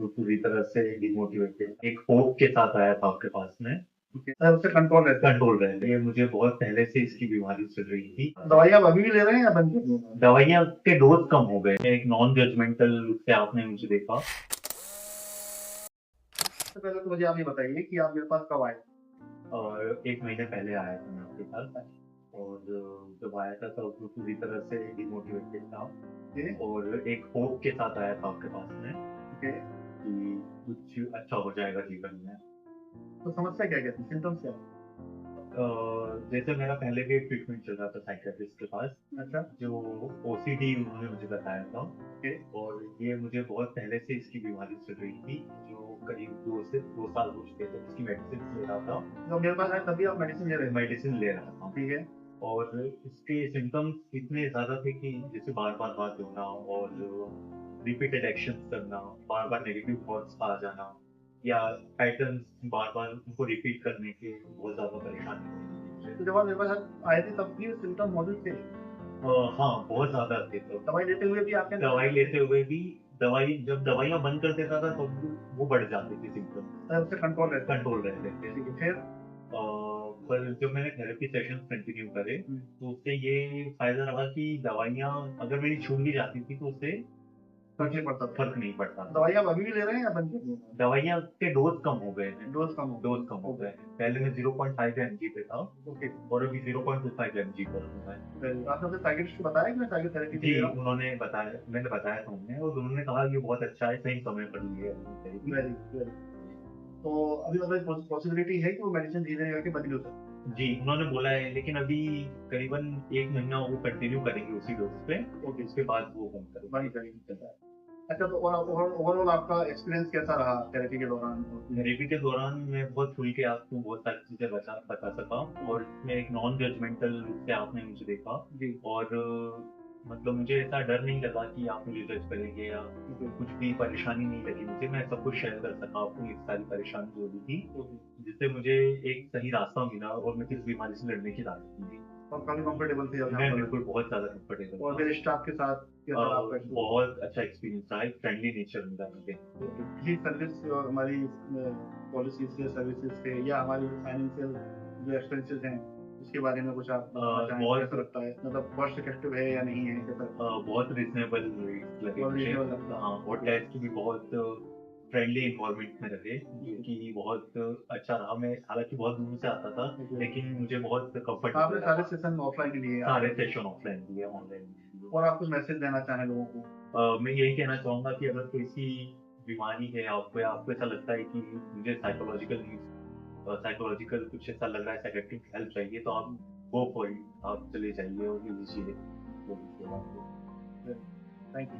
वो पूरी तरह से डिमोटिवेटेड, एक होप के साथ आया था आपके पास में। सर उससे कंट्रोल रहे ये मुझे बहुत पहले से इसकी बीमारी चल रही थी। दवाइयाँ आप अभी भी ले रहे हैं या बंद कर दी हैं? दवाइयाँ के डोज कम हो गए, एक नॉन जजमेंटल से आपने मुझे देखा। सबसे पहले तो मुझे आप ये बताइए कि आप मेरे पास कब आए? और 1 महीने पहले आया था मैं आपके पास, और जब आया था तब वो पूरी तरह से डिमोटिवेटेड था, जी, और एक होप के साथ आया था आपके पास में ओके। कि कुछ अच्छा हो जाएगा जीवन में। तो समस्या क्या थी? सिम्पटम्स क्या थे? जैसे मेरा पहले भी एक ट्रीटमेंट चल रहा था साइकियाट्रिस्ट के पास, अच्छा, जो ओसीडी उन्होंने मुझे बताया था, ओके। और ये मुझे बहुत पहले से इसकी बीमारी चल रही थी, जो करीब 2 साल हो चुके थे इसकी मेडिसिन ले रहा था। जब मेरे पास आए तभी आप मेडिसिन ले रहे थे? मेडिसिन ले रहा था, ठीक है, और इसके सिम्टम्स इतने ज़्यादा थे कि जैसे बार-बार हाथ धोना, और रिपीटेड एक्शंस करना, बार-बार नेगेटिव थॉट्स आ जाना, या पैटर्न्स बार-बार उनको रिपीट करने के बहुत ज़्यादा परेशानी हो रही थी मुझे। तो जब आप मेरे पास आए थे तब भी सिम्टम मौजूद थे? हाँ, बहुत ज़्यादा थे तो। दवाई लेते हुए भी आपके अंदर? दवाई लेते हुए भी, जब दवाइयाँ बंद कर देता था तब वो बढ़ जाते थे सिम्पटम्स, सर उससे कंट्रोल रहता है? कंट्रोल रहते थे। ठीक है, फिर? पर जब मैंने थेरेपी सेशंस कंटिन्यू करे, हुँ, तो उससे ये फ़ायदा रहा कि दवाइयाँ अगर मेरी छूट भी जाती थी तो उससे फर्क कुछ नहीं पड़ता था? फ़र्क नहीं पड़ता था। दवाई आप अभी भी ले रहे हैं या बंद कर दी हैं? दवाइयाँ के डोज़ कम हो गए हैं, डोज़ कम हो गया? डोज़ कम हो ओके, गए हैं। पहले मैं 0.5 एमजी पे था, ओके। और अभी 0.25 एमजी पर हूँ मैं। Very good. आपने अपने साइकियाट्रिस्ट को बताया कि मैं साइकोथेरेपी भी जी, ले रहा हूँ? उन्होंने बताया, मैंने बताया था उन्हें, और उन्होंने कहा ये बहुत अच्छा है, सही समय पर ली है अभी therapy. Very good, very good. तो अभी मतलब पॉसिबिलिटी है कि वो मेडिसिन धीरे-धीरे करके बंद भी हो सकती जी, उन्होंने बोला है, लेकिन अभी करीबन 1 महीना वो कंटिन्यू करेंगे उसी डोज़ पे, है? ओके, उसके बाद वो बंद बंद करेंगे। करेंगे। अच्छा, तो ओवरऑल आपका एक्सपीरियंस कैसा रहा थेरेपी के दौरान? थेरेपी के दौरान मैं बहुत खुल के आपको बहुत सारी चीज़ें बता सका, और इसमें एक नॉन जजमेंटल रूप से आपने मुझे देखा, जी, और मतलब मुझे ऐसा डर नहीं लगा कि आप मुझे जज करेंगे, या ओके, कुछ भी परेशानी नहीं लगी मुझे। मैं सब कुछ शेयर कर सका आपको, ये सारी परेशानी जो भी थी, ओके। जिससे मुझे एक सही रास्ता मिला, और मुझे इस बीमारी से लड़ने की ताकत मिली। और काफ़ी कंफर्टेबल थे आप यहाँ मैं पर? बिल्कुल बहुत ज़्यादा कंफर्टेबल और था। मेरे स्टाफ के साथ कैसा रहा आपका एक्सपीरियंस? बहुत अच्छा एक्सपीरियंस रहा, एक फ्रेंडली नेचर मिला मुझे। ओके, किसी सर्विस हमारी पॉलिसीज़ से, सर्विसेज़ से या हमारी फाइनेंशियल जो एक्सपेंसेस हैं, उसके बारे में कुछ आप बताना चाहें तो कैसा बहुत लगता है? मतलब कॉस्ट इफेक्टिव है या नहीं है, कैसा लगता है? बहुत रीज़नेबल रेट्स लगे बहुत मुझे। रीज़नेबल लगता है? हाँ, और ओके, टेस्ट भी बहुत फ्रेंडली एनवायरनमेंट में रहे, जो ओके, कि बहुत अच्छा रहा। मैं हालाँकि बहुत दूर से आता था, ओके। लेकिन मुझे बहुत आपने कंफर्टेबल सारे लगा। सेशन ऑफलाइन लिए सारे आपने? सेशन ऑफलाइन दिए, ऑनलाइन नहीं दिए। और आप कुछ मैसेज देना चाहें लोगों को? मैं यही कहना चाहूँगा कि अगर कोई सी बीमारी है आपको, या आपको ऐसा लगता है कि मुझे साइकोलॉजिकल कुछ ऐसा लग रहा है, साइकियाट्रिक हेल्प चाहिए, तो आप गो फॉर इट, आप चले जाइए और लीजिए वो भी सेवा को। Thank you.